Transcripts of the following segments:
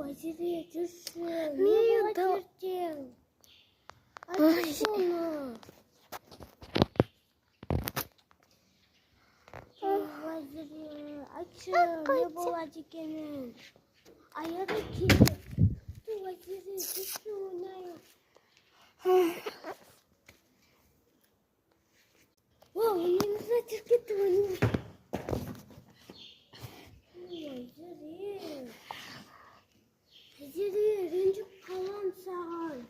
Вазири, жүрсі. Не бола жерден? Айтшы соны. Вазири, айтшы, не болады екенін? Аяғы келді. Вазири, жүрсі ойнайық. Oyunumuza Türkiye oynuyoruz. Hazırı rüncük kalan sağın.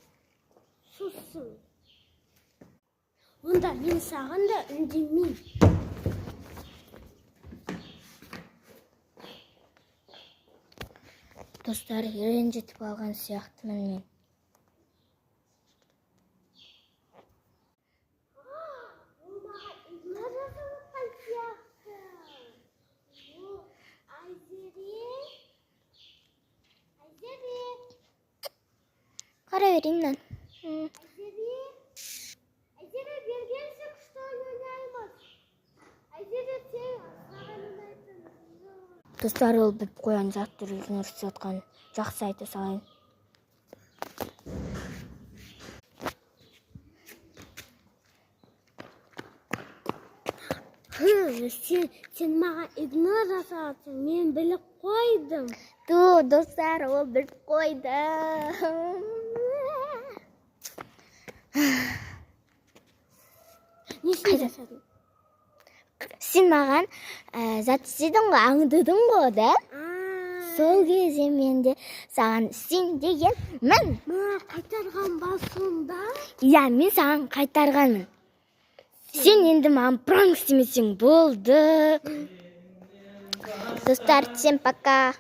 Sussun. Onda men sağın da ündemeyim. Dostlar, rенжетіп алған сияқтымын мен. Қара берейін мен. Айзере бергенсің, что ойнаймыз. Айзере сен саған ойнайтын. Достар, ол біліп қойған заттыр өзін ұрысып жатқан. Жақсы айта салайын. Сен маған игнор жасалсың, мен біліп қойдым. Достар, ол біліп қойды. Несін жасадың? Сен маған зат істедің ғой, аңдыдың ғой, да? Сол кезде мен де саған сен деген мен. Маған қайтарған басында? Иә, мен саған қайтарғанмын. Сен енді маған пранк істемесең болды. Достар, всем пока.